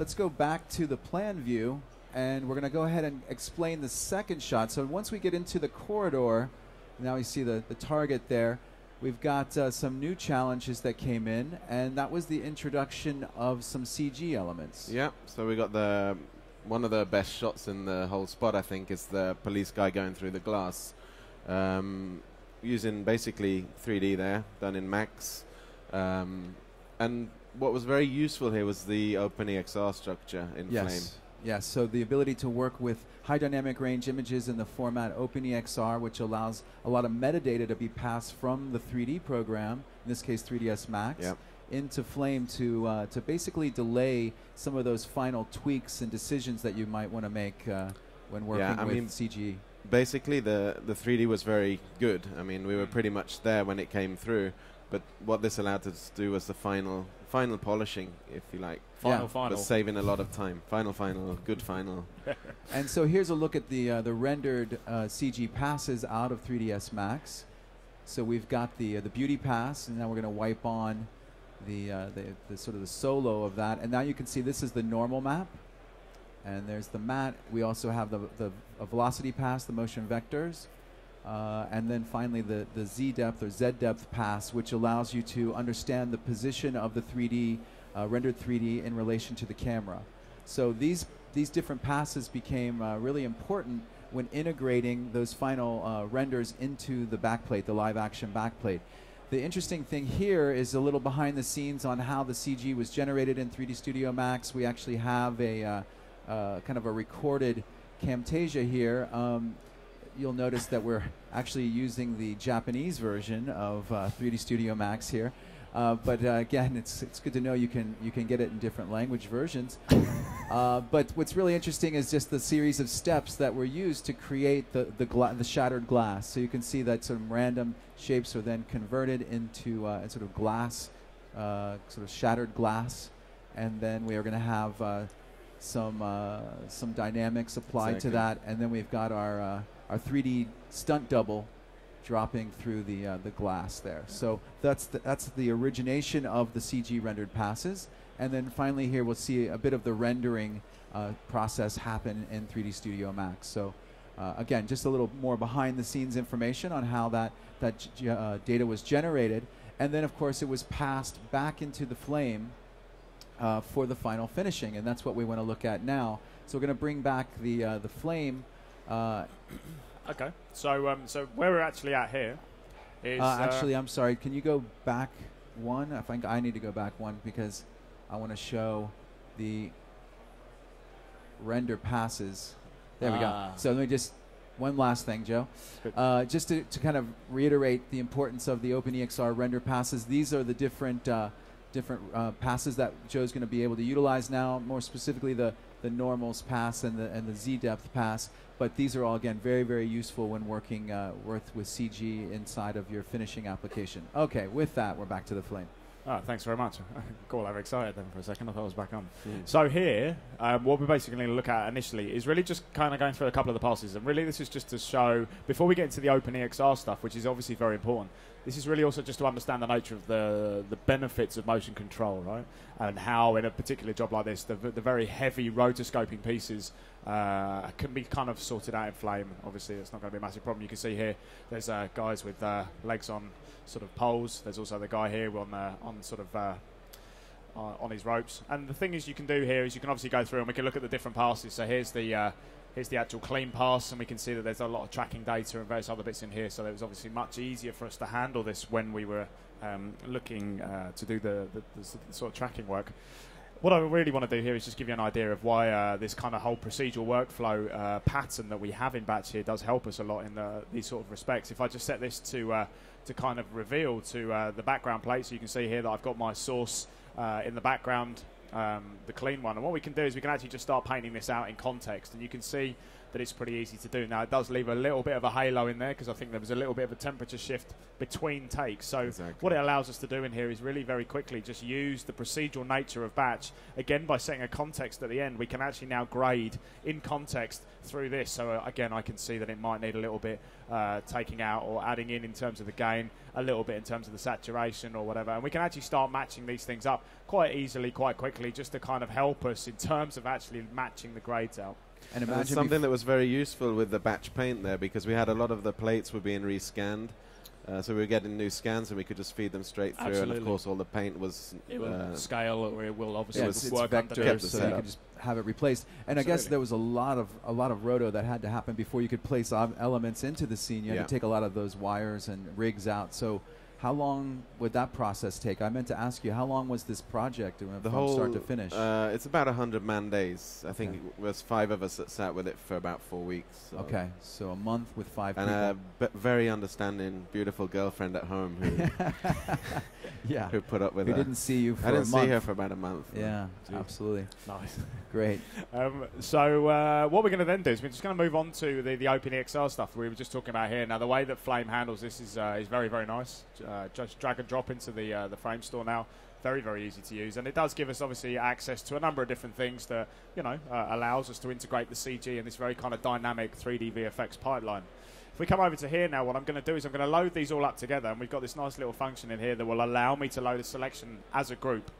let's go back to the plan view, and we're going to go ahead and explain the second shot. So once we get into the corridor, now we see the target there. We've got some new challenges that came in, and that was the introduction of some CG elements. Yeah, so we got one of the best shots in the whole spot, I think, is the police guy going through the glass. Using basically 3D there, done in Max. And what was very useful here was the OpenEXR structure in Flame. Yes, so the ability to work with high dynamic range images in the format OpenEXR, which allows a lot of metadata to be passed from the 3D program, in this case 3ds Max, into Flame to basically delay some of those final tweaks and decisions that you might want to make when working with CG. Basically, the 3D was very good. I mean, we were pretty much there when it came through, but what this allowed us to do was the final polishing, if you like. Final. But saving a lot of time. Final, good final. And so here's a look at the rendered CG passes out of 3ds Max. So we've got the beauty pass, and now we're going to wipe on the sort of the solo of that. And now you can see this is the normal map. And there's the matte. We also have the velocity pass, the motion vectors. And then finally the Z depth or Z depth pass, which allows you to understand the position of the 3D, rendered 3D in relation to the camera. So these different passes became really important when integrating those final renders into the backplate, the live action backplate. The interesting thing here is a little behind the scenes on how the CG was generated in 3D Studio Max. We actually have a kind of a recorded Camtasia here. You'll notice that we're actually using the Japanese version of 3D Studio Max here. But again, it's good to know you can get it in different language versions. But what's really interesting is just the series of steps that were used to create the shattered glass. So you can see that some random shapes are then converted into sort of glass, sort of shattered glass, and then we are going to have some dynamics applied to that, and then we've got our 3D stunt double dropping through the glass there. So that's the origination of the CG rendered passes, and then finally here we'll see a bit of the rendering process happen in 3D Studio Max. So again, just a little more behind the scenes information on how that data was generated, and then of course it was passed back into the Flame for the final finishing, and that's what we want to look at now. So we're going to bring back the Flame. Okay, so where we're actually at here is... actually, I'm sorry, can you go back one? I think I need to go back one because I want to show the render passes. There we go. So let me just... One last thing, Joe. Just to kind of reiterate the importance of the OpenEXR render passes, these are the different passes that Joe's going to be able to utilize now, more specifically the normals pass and the Z depth pass. But these are all, again, very, very useful when working with CG inside of your finishing application. Okay, with that, we're back to the Flame. Oh, thanks very much. Got all overexcited then for a second. I thought I was back on. So here, what we're basically going to look at initially is really just kind of going through a couple of the passes. And really this is just to show, before we get into the OpenEXR stuff, which is obviously very important, this is really also just to understand the nature of the benefits of motion control, right? And how, in a particular job like this, the very heavy rotoscoping pieces can be kind of sorted out in Flame. Obviously, it's not going to be a massive problem. You can see here, there's guys with legs on sort of poles. There's also the guy here on sort of on his ropes. And the thing is, you can do here is you can obviously go through and we can look at the different passes. So here's the actual clean pass, and we can see that there's a lot of tracking data and various other bits in here. So it was obviously much easier for us to handle this when we were looking to do the sort of tracking work. What I really want to do here is just give you an idea of why this kind of whole procedural workflow pattern that we have in Batch here does help us a lot in these sort of respects. If I just set this to kind of reveal to the background plate, so you can see here that I've got my source in the background, the clean one. And what we can do is we can actually just start painting this out in context, and you can see that it's pretty easy to do. Now, it does leave a little bit of a halo in there because I think there was a little bit of a temperature shift between takes. So what it allows us to do in here is really very quickly just use the procedural nature of Batch. Again, by setting a context at the end, we can actually now grade in context through this. So again, I can see that it might need a little bit taking out or adding in terms of the gain, a little bit in terms of the saturation or whatever. And we can actually start matching these things up quite easily, quite quickly. basically just to kind of help us in terms of actually matching the grades out. And And imagine it's something that was very useful with the batch paint there, because we had a lot of the plates were being rescanned. So we were getting new scans and we could just feed them straight through. Absolutely. And of course all the paint was It will scale, or it will obviously it's work vector, underneath. so you can just have it replaced. And I guess Absolutely. there was a lot of roto that had to happen before you could place elements into the scene. You had to take a lot of those wires and rigs out. So how long would that process take? I meant to ask you, how long was this project from start to finish? It's about 100 man days. I think it was 5 of us that sat with it for about 4 weeks. So. Okay, so a month with 5 and people. a very understanding, beautiful girlfriend at home who, who put up with Who her. didn't see you for I didn't a month. see her for about a month. Yeah, absolutely. Nice. Great. So what we're going to then do is we're just going to move on to the OpenEXR stuff we were just talking about here. Now, the way that Flame handles this is very, very nice. Just drag and drop into the frame store now. Very, very easy to use. And it does give us, obviously, access to a number of different things that, allows us to integrate the CG in this very kind of dynamic 3D VFX pipeline. If we come over to here now, what I'm going to do is I'm going to load these all up together. And we've got this nice little function in here that will allow me to load a selection as a group.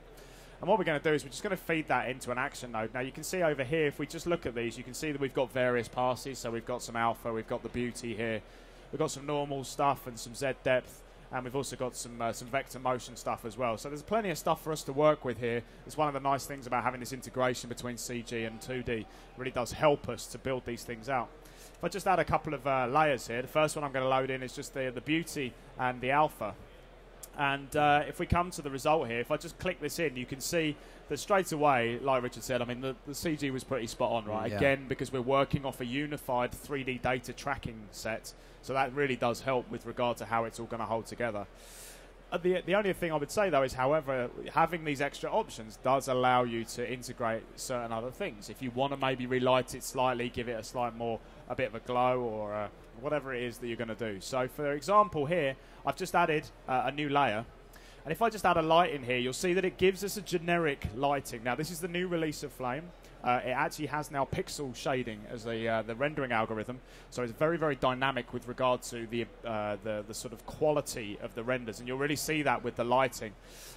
And what we're going to do is we're just going to feed that into an action node. Now, you can see over here, if we just look at these, you can see that we've got various passes. So we've got some alpha, we've got the beauty here, we've got some normal stuff and some Z depth, and we've also got some vector motion stuff as well. So there's plenty of stuff for us to work with here. It's one of the nice things about having this integration between CG and 2D. It really does help us to build these things out. If I just add a couple of layers here, the first one I'm going to load in is just the beauty and the alpha. And if we come to the result here, if I just click this in, you can see that straight away, like Richard said, I mean, the CG was pretty spot on, right? Yeah. Again, because we're working off a unified 3D data tracking set. So that really does help with regard to how it's all going to hold together. The only thing I would say, though, is, however, having these extra options does allow you to integrate certain other things. If you want to maybe relight it slightly, give it a bit of a glow, or whatever it is that you're going to do. So, for example, here, I've just added a new layer. And if I just add a light in here, you'll see that it gives us a generic lighting. Now, this is the new release of Flame. It actually has now pixel shading as the rendering algorithm, so it's very, very dynamic with regard to the sort of quality of the renders, and you'll really see that with the lighting.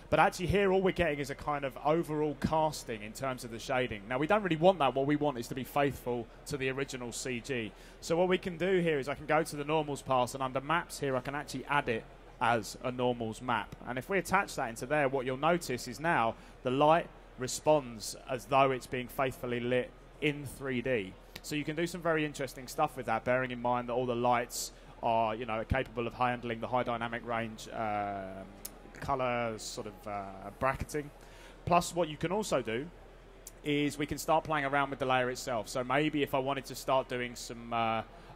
But actually here all we're getting is a kind of overall casting in terms of the shading. Now we don't really want that. What we want is to be faithful to the original CG. So what we can do here is I can go to the normals pass, and under maps here I can actually add it as a normals map. And if we attach that into there, what you'll notice is now the light responds as though it's being faithfully lit in 3D. So you can do some very interesting stuff with that, bearing in mind that all the lights are, capable of handling the high dynamic range color sort of bracketing. Plus, what you can also do is we can start playing around with the layer itself. So maybe if I wanted to start doing some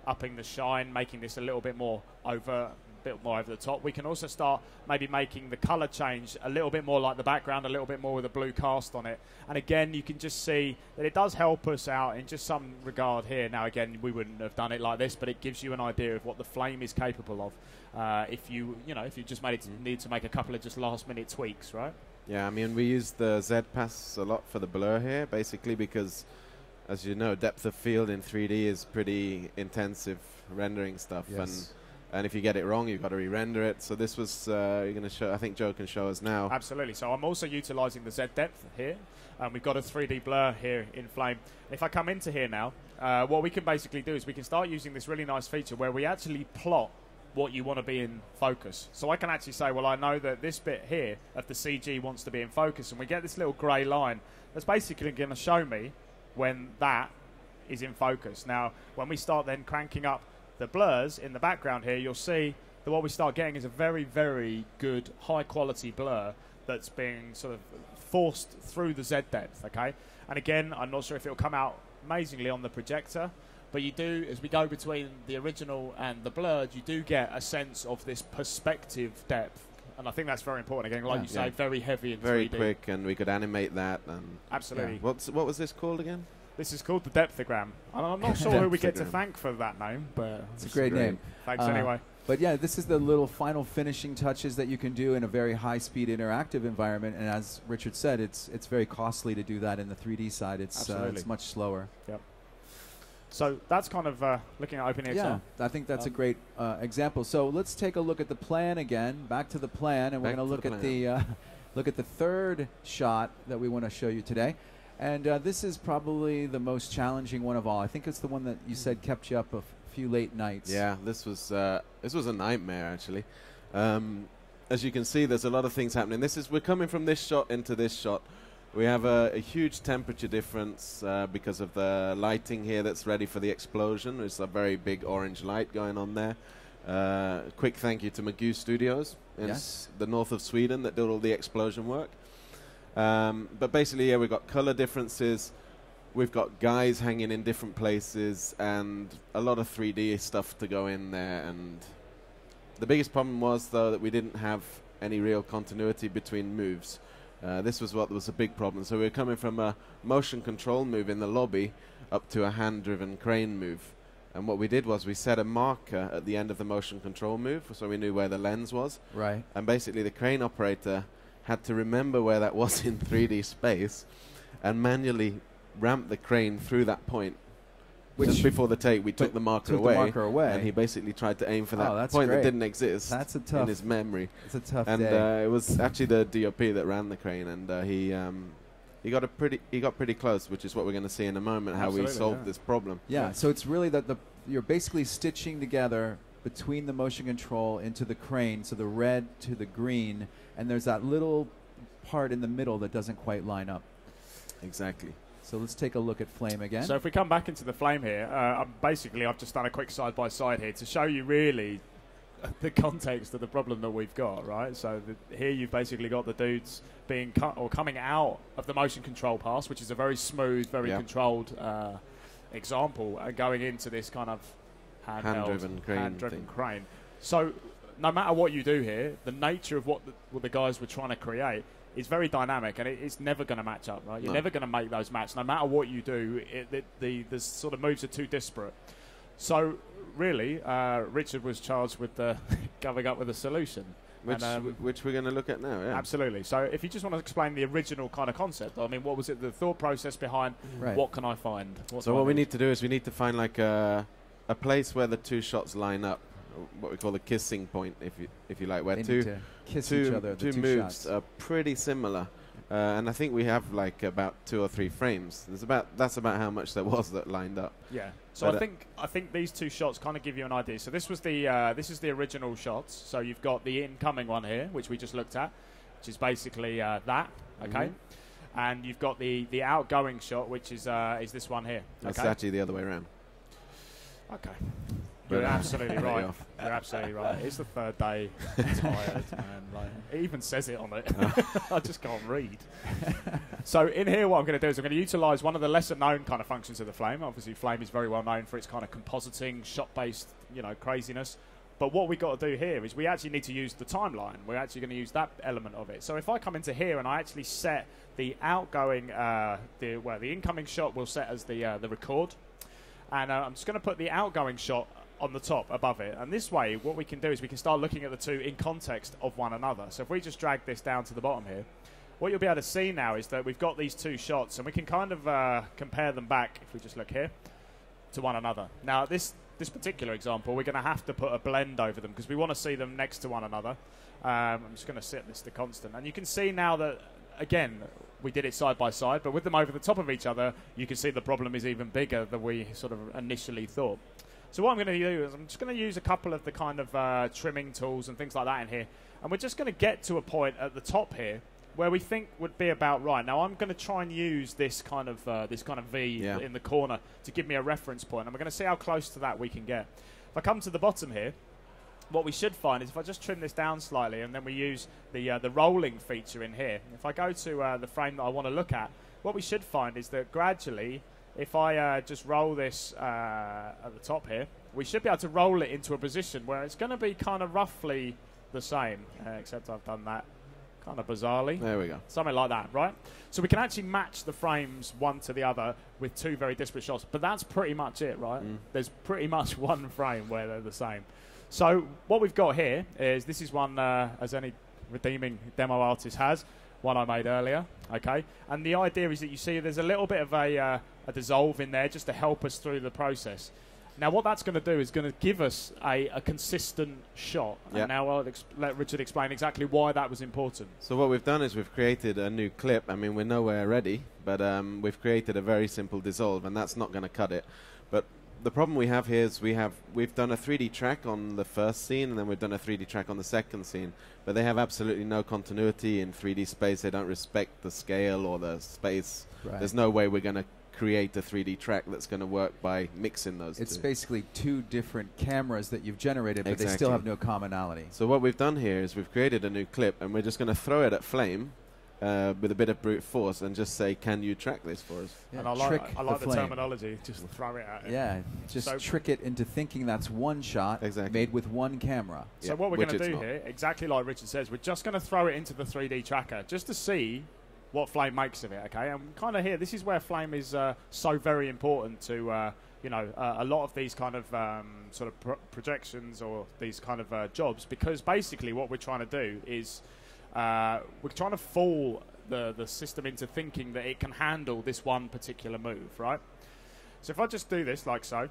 upping the shine, making this a little bit more over the top, we can also start maybe making the color change a little bit more like the background, a little bit more with a blue cast on it. And again, you can just see that it does help us out in just some regard here. Now again, we wouldn't have done it like this, but it gives you an idea of what the Flame is capable of if you just need to make a couple of just last minute tweaks, right? Yeah, I mean, we use the Z pass a lot for the blur here, basically because, as you know, depth of field in 3D is pretty intensive rendering stuff. Yes. And if you get it wrong, you've got to re-render it. So this was, you're going to show, I think Joe can show us now. Absolutely. So I'm also utilizing the Z depth here. We've got a 3D blur here in Flame. If I come into here now, what we can basically do is we can start using this really nice feature where we actually plot what you want to be in focus. So I can actually say, well, I know that this bit here of the CG wants to be in focus, and we get this little grey line that's basically going to show me when that is in focus. Now, when we start then cranking up the blurs in the background here, you'll see that what we start getting is a very, very good, high-quality blur that's being sort of forced through the Z depth, okay? And again, I'm not sure if it'll come out amazingly on the projector, but you do, as we go between the original and the blurred, you do get a sense of this perspective depth. And I think that's very important. Again, like you say, very heavy in 3D. Very quick, and we could animate that. And absolutely. Yeah. What was this called again? This is called the Depthogram. I'm not sure who we get to thank for that name, but it's a great name. Thanks anyway. But yeah, this is the little final finishing touches that you can do in a very high-speed interactive environment. And as Richard said, it's very costly to do that in the 3D side. It's much slower. Yep. So that's kind of looking at OpenEXR. Yeah, I think that's a great example. So let's take a look at the plan again. Back to the plan, and we're going to look at the look at the third shot that we want to show you today. And this is probably the most challenging one of all. I think it's the one that you said kept you up a few late nights. Yeah, this was a nightmare, actually. As you can see, there's a lot of things happening. We're coming from this shot into this shot. We have a huge temperature difference because of the lighting here that's ready for the explosion. There's a very big orange light going on there. Quick thank you to Magoo Studios in the north of Sweden that did all the explosion work. But basically, yeah, we've got color differences. We've got guys hanging in different places and a lot of 3D stuff to go in there. And the biggest problem was, though, that we didn't have any real continuity between moves. This was what was a big problem. So we were coming from a motion control move in the lobby up to a hand-driven crane move. And what we did was we set a marker at the end of the motion control move so we knew where the lens was. Right. And basically the crane operator had to remember where that was in 3D space and manually ramp the crane through that point. Just before the take, we took the marker away, and he basically tried to aim for that point that didn't exist in his memory. It's a tough and day. It was actually the DOP that ran the crane, and he got pretty close, which is what we're going to see in a moment, how we solved this problem. Yeah, so it's really that you're basically stitching together between the motion control into the crane, so the red to the green, and there's that little part in the middle that doesn't quite line up. Exactly. So let's take a look at Flame again. So if we come back into the Flame here, I've just done a quick side-by-side here to show you really the context of the problem that we've got, right? So here you've basically got the dudes being coming out of the motion control pass, which is a very smooth, very controlled example, and going into this kind of hand-driven crane. So no matter what you do here, the nature of what the guys were trying to create is very dynamic, and it's never going to match up, right? You're never going to make those match. No matter what you do, the sort of moves are too disparate. So really, Richard was charged with coming up with a solution. Which we're going to look at now, yeah. Absolutely. So if you just want to explain the original kind of concept, I mean, what was it, the thought process behind what can I find? What we need to do is we need to find like a place where the two shots line up, what we call the kissing point, if you like, where two moves are pretty similar, and I think we have like about 2 or 3 frames. That's about how much there was that lined up. Yeah. So I think these two shots kind of give you an idea. So this is the original shots. So you've got the incoming one here, which we just looked at, which is basically that. Okay. And you've got the outgoing shot, which is this one here. That's actually the other way around. Okay. You're absolutely right. You're absolutely right. It's the third day. I'm tired, man. Like, it even says it on it. I just can't read. So in here, what I'm going to do is I'm going to utilise one of the lesser-known kind of functions of the Flame. Obviously, Flame is very well known for its kind of compositing, shot-based, craziness. But what we've got to do here is we actually need to use the timeline. We're actually going to use that element of it. So if I come into here and I actually set the outgoing, the incoming shot will set as the record. And I'm just going to put the outgoing shot on the top above it, and this way what we can do is we can start looking at the two in context of one another. So if we just drag this down to the bottom here, what you'll be able to see now is that we've got these two shots, and we can kind of compare them back, if we just look here, to one another. Now this particular example, we're going to have to put a blend over them because we want to see them next to one another. I'm just going to set this to constant, and you can see now that again we did it side by side, but with them over the top of each other, you can see the problem is even bigger than we sort of initially thought. So what I'm going to do is I'm just going to use a couple of the kind of trimming tools and things like that in here. And we're just going to get to a point at the top here where we think would be about right. Now I'm going to try and use this kind of V in the corner to give me a reference point. And we're going to see how close to that we can get. If I come to the bottom here, what we should find is if I just trim this down slightly and then we use the rolling feature in here. If I go to the frame that I want to look at, what we should find is that gradually, if I just roll this at the top here, we should be able to roll it into a position where it's going to be kind of roughly the same, except I've done that kind of bizarrely. There we go. Something like that, right? So we can actually match the frames one to the other with two very disparate shots, but that's pretty much it, right? There's pretty much one frame where they're the same. So what we've got here is this is one, as any redeeming demo artist has, one I made earlier, okay? And the idea is that you see there's a little bit of a dissolve in there just to help us through the process. Now what that's going to do is going to give us a consistent shot. Yeah. And now I'll let Richard explain exactly why that was important. So what we've done is we've created a new clip. I mean, we're nowhere ready, but we've created a very simple dissolve, and that's not going to cut it. But the problem we have here is we've done a 3D track on the first scene, and then we've done a 3D track on the second scene, but they have absolutely no continuity in 3D space. They don't respect the scale or the space. Right. There's no way we're going to create a 3D track that's going to work by mixing those It's two. basically two different cameras that you've generated, but they Exactly. still have no commonality. So what we've done here is we've created a new clip, and we're just going to throw it at Flame with a bit of brute force and just say, can you track this for us? Yeah, And I trick like the flame. terminology. Just throw it at it. Yeah, just So- trick it into thinking that's one shot Exactly. made with one camera. So Yeah, what we're which going to it's do not. here, exactly like Richard says, we're just going to throw it into the 3D tracker just to see what Flame makes of it, okay? And kind of here, this is where Flame is so very important to, a lot of these kind of sort of projections or these kind of jobs, because basically what we're trying to do is we're trying to fool the system into thinking that it can handle this one particular move, right? So if I just do this like so,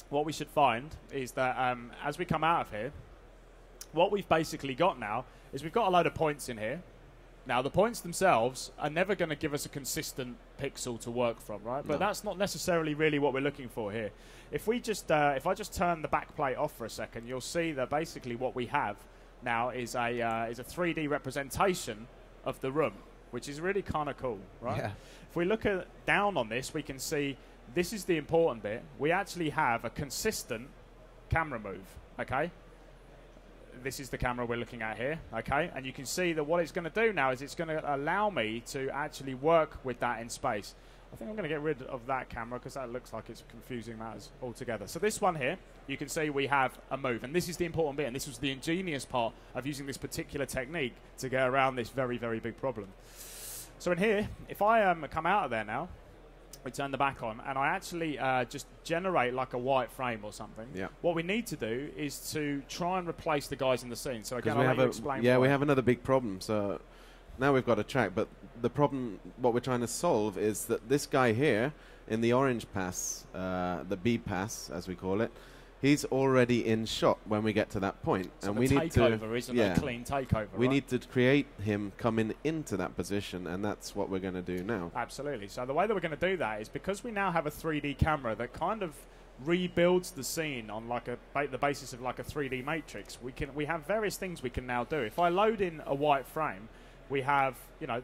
what we should find is that as we come out of here, what we've basically got now is we've got a load of points in here. Now, the points themselves are never going to give us a consistent pixel to work from, right? But No. that's not necessarily really what we're looking for here. If we just, if I just turn the back plate off for a second, you'll see that basically what we have now is a 3D representation of the room, which is really kind of cool, right? Yeah. If we look down on this, we can see this is the important bit. We actually have a consistent camera move, okay? This is the camera we're looking at here, okay? And you can see that what it's going to do now is it's going to allow me to actually work with that in space. I think I'm going to get rid of that camera because that looks like it's confusing matters altogether. So this one here, you can see we have a move. And this is the important bit. And this was the ingenious part of using this particular technique to get around this very, very big problem. So in here, if I come out of there now, we turn the back on, and I actually just generate like a white frame or something. Yeah. What we need to do is to try and replace the guys in the scene. So again, we I'll have let you explain we why. have another big problem. So now we've got a track, but the problem, what we're trying to solve, is that this guy here in the orange pass, the B pass as we call it, he's already in shot when we get to that point, So and the we need to takeover isn't a clean takeover. we right? need to create him coming into that position, and that's what we're going to do now. Absolutely. So the way that we're going to do that is because we now have a 3D camera that kind of rebuilds the scene on like the basis of like a 3D matrix. We have various things we can now do. If I load in a white frame, we have,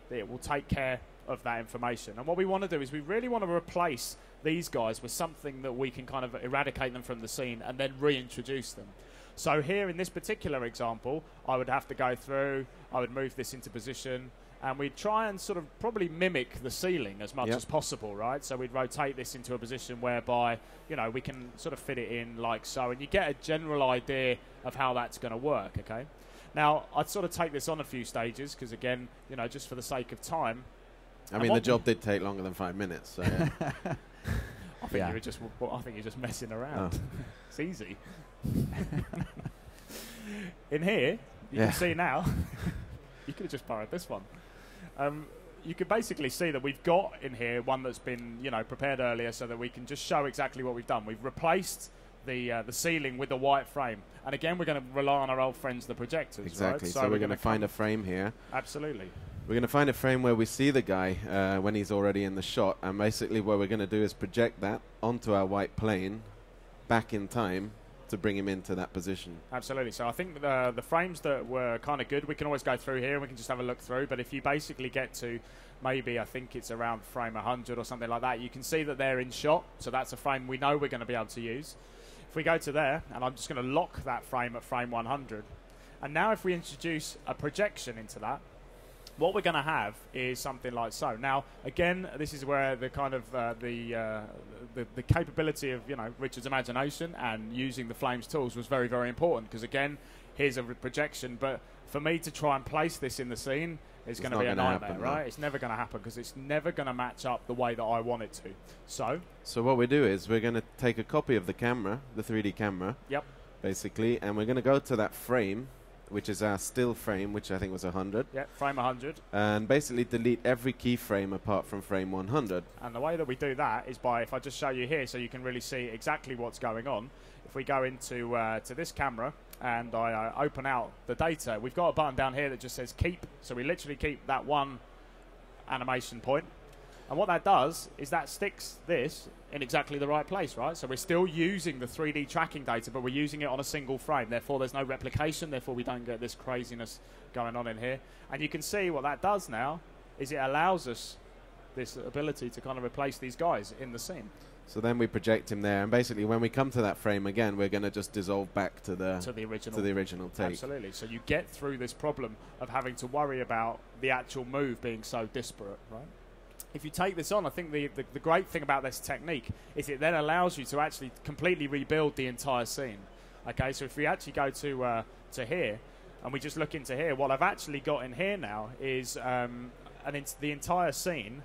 it will take care of that information. And what we want to do is we really want to replace these guys with something that we can kind of eradicate them from the scene and then reintroduce them. So here in this particular example, I would have to go through, I would move this into position, and we'd try and sort of probably mimic the ceiling as much as possible, right? So we'd rotate this into a position whereby, we can sort of fit it in like so, and you get a general idea of how that's going to work, okay? Now, I'd sort of take this on a few stages, because again, just for the sake of time. I mean, the job did take longer than 5 minutes. So yeah. I think you're just messing around. Oh. It's easy. In here, you can see now, you could have just borrowed this one. You can basically see that we've got in here one that's been, prepared earlier so that we can just show exactly what we've done. We've replaced the ceiling with a white frame. And again, we're going to rely on our old friends, the projectors, Exactly. right? So we're going to find a frame here. Absolutely. We're going to find a frame where we see the guy when he's already in the shot, and basically what we're going to do is project that onto our white plane back in time to bring him into that position. Absolutely. So I think the frames that were kind of good, we can always go through here and we can just have a look through. But if you basically get to maybe, I think it's around frame 100 or something like that, you can see that they're in shot. So that's a frame we know we're going to be able to use. If we go to there, and I'm just going to lock that frame at frame 100. And now if we introduce a projection into that, what we're going to have is something like so. Now, again, this is where the kind of the capability of Richard's imagination and using the Flames tools was very, very important. Because again, here's a projection, but for me to try and place this in the scene is going to be a nightmare, happen, right? It's never going to happen because it's never going to match up the way that I want it to. So what we do is we're going to take a copy of the camera, the 3D camera, yep, basically, and we're going to go to that frame which is our still frame, which I think was 100. Yeah, frame 100. And basically delete every keyframe apart from frame 100. And the way that we do that is by, if I just show you here so you can really see exactly what's going on, if we go into to this camera and I open out the data, we've got a button down here that just says keep. So we literally keep that one animation point. And what that does is that sticks this in exactly the right place, right? So we're still using the 3D tracking data, but we're using it on a single frame. Therefore, there's no replication. Therefore, we don't get this craziness going on in here. And you can see what that does now is it allows us this ability to kind of replace these guys in the scene. So then we project him there, and basically when we come to that frame again, we're going to just dissolve back to the original take. Absolutely. So you get through this problem of having to worry about the actual move being so disparate, right? If you take this on, I think the great thing about this technique is it then allows you to actually completely rebuild the entire scene. Okay, so if we actually go to here, and we just look into here, what I've actually got in here now is the entire scene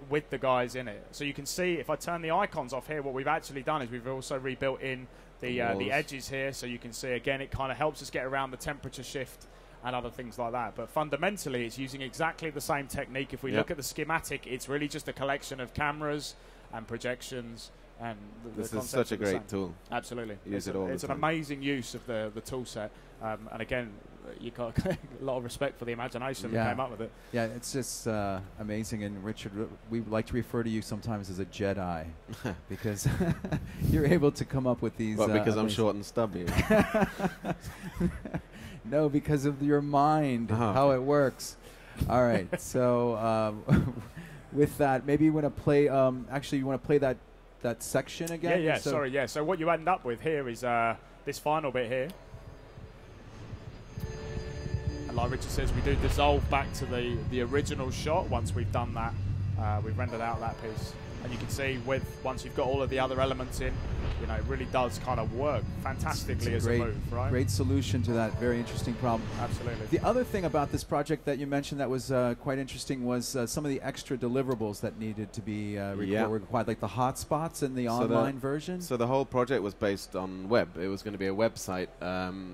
with the guys in it. So you can see, if I turn the icons off here, what we've actually done is we've also rebuilt in the edges here, so you can see, again, it kind of helps us get around the temperature shift and other things like that. But fundamentally, it's using exactly the same technique. If we look at the schematic, it's really just a collection of cameras and projections. And this is such a great tool. Absolutely. Use it all the time. It's an amazing use of the tool set. And again, you got a lot of respect for the imagination that came up with it. Yeah, it's just amazing. And Richard, we like to refer to you sometimes as a Jedi because you're able to come up with these. Well, because I'm short and stubby. No, because of your mind, how it works. All right. So with that, maybe you want to play. Actually, you want to play that section again? Yeah. Sorry. Yeah. So what you end up with here is this final bit here. And like Richard says, we do dissolve back to the original shot once we've done that. We've rendered out that piece. And you can see once you've got all of the other elements in, it really does kind of work fantastically as a move, right? Great solution to that very interesting problem. Absolutely. The other thing about this project that you mentioned that was quite interesting was some of the extra deliverables that needed to be required, like the hotspots in the online version. So the whole project was based on web. It was going to be a website.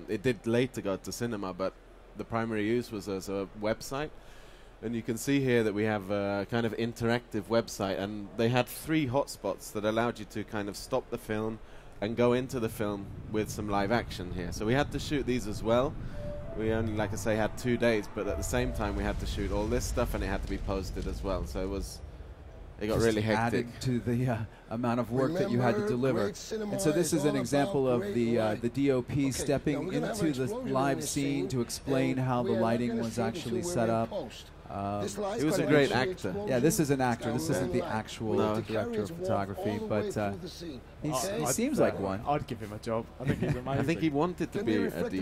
It did later go to cinema, but the primary use was as a website. And you can see here that we have a kind of interactive website, and they had 3 hotspots that allowed you to kind of stop the film and go into the film with some live action here. So we had to shoot these as well. We only, like I say, had 2 days, but at the same time we had to shoot all this stuff, and it had to be posted as well. So it got really hectic. Added to the amount of work that you had to deliver. And so this is an example of the DOP stepping into the live scene to explain how the lighting was actually set up. He was a great actor. Yeah, this is an actor. This isn't the actual director of photography, but he seems like one. I'd give him a job. I think he's amazing. I think he wanted to be a DOP.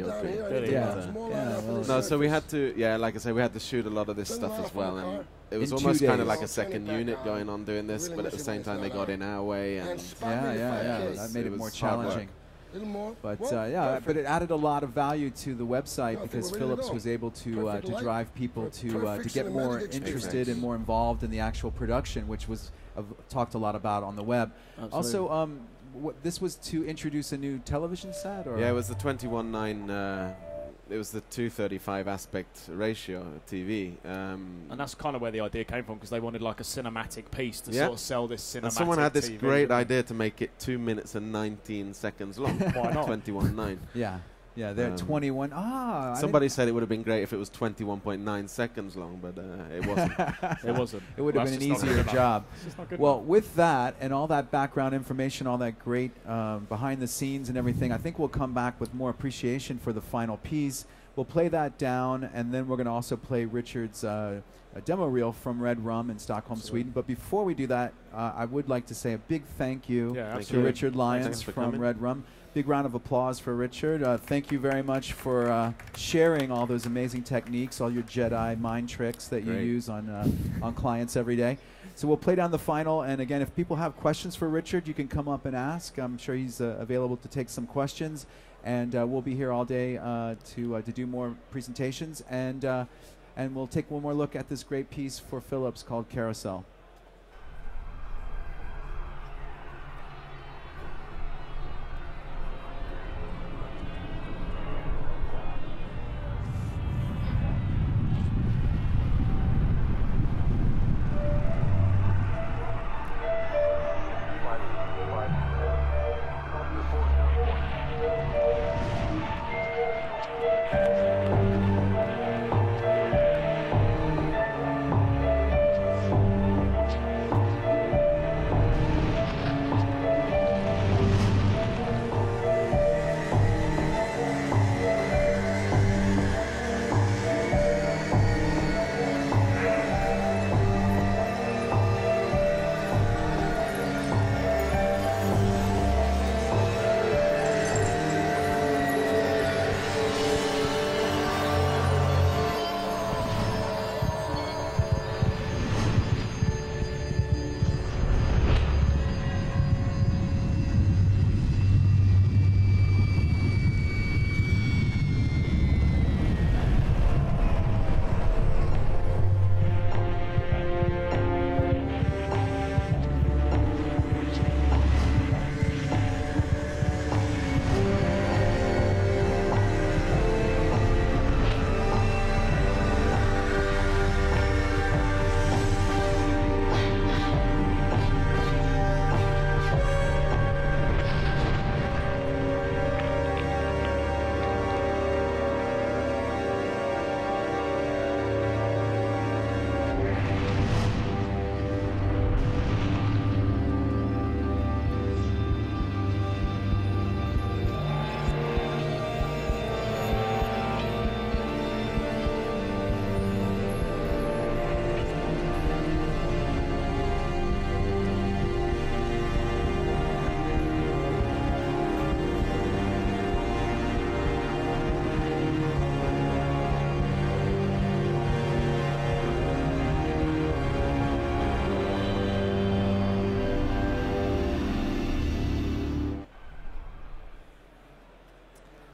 No, so we had to, like I say, we had to shoot a lot of this stuff as well. And it was almost kind of like a second unit going on doing this, but at the same time they got in our way. And that made it more challenging. But but it added a lot of value to the website because Philips was able to drive people to get more interested and more involved in the actual production, which was talked a lot about on the web. Absolutely. Also, this was to introduce a new television set, or it was the 21:9. It was the 235 aspect ratio TV. And that's kind of where the idea came from, because they wanted like a cinematic piece to sort of sell this cinematic. And someone had this TV, great idea to make it 2 minutes and 19 seconds long. Why not? 21:9. Yeah, they're 21. Somebody said it would have been great if it was 21.9 seconds long, but it wasn't. It wasn't. It would have been an easier job. Well, with that and all that background information, all that great behind the scenes and everything, I think we'll come back with more appreciation for the final piece. We'll play that down, and then we're going to also play Richard's a demo reel from Red Rum in Stockholm, Sweden. But before we do that, I would like to say a big thank you to Richard Lyons from Red Rum. Big round of applause for Richard. Thank you very much for sharing all those amazing techniques, all your Jedi mind tricks that you use on clients every day. So we'll play down the final, and again, if people have questions for Richard, you can come up and ask. I'm sure he's available to take some questions, and we'll be here all day to do more presentations, and we'll take one more look at this great piece for Philips called Carousel.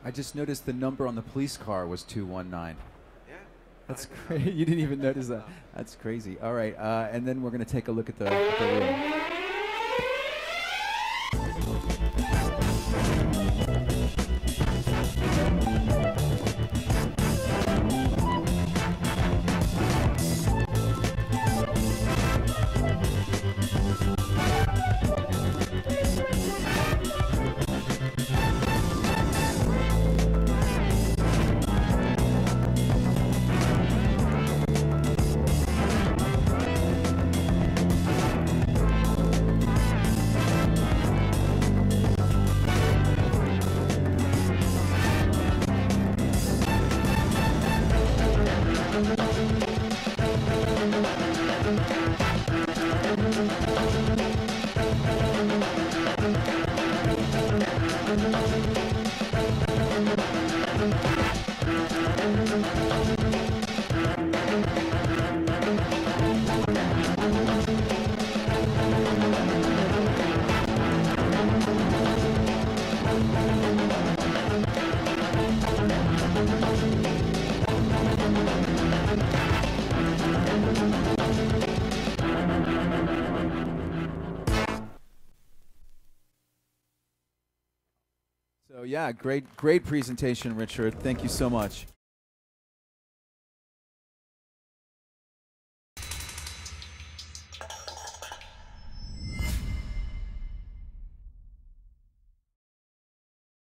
I just noticed the number on the police car was 219. Yeah. That's crazy. You didn't even notice that. That's crazy. All right, and then we're going to take a look at the room. So yeah, great presentation, Richard. Thank you so much.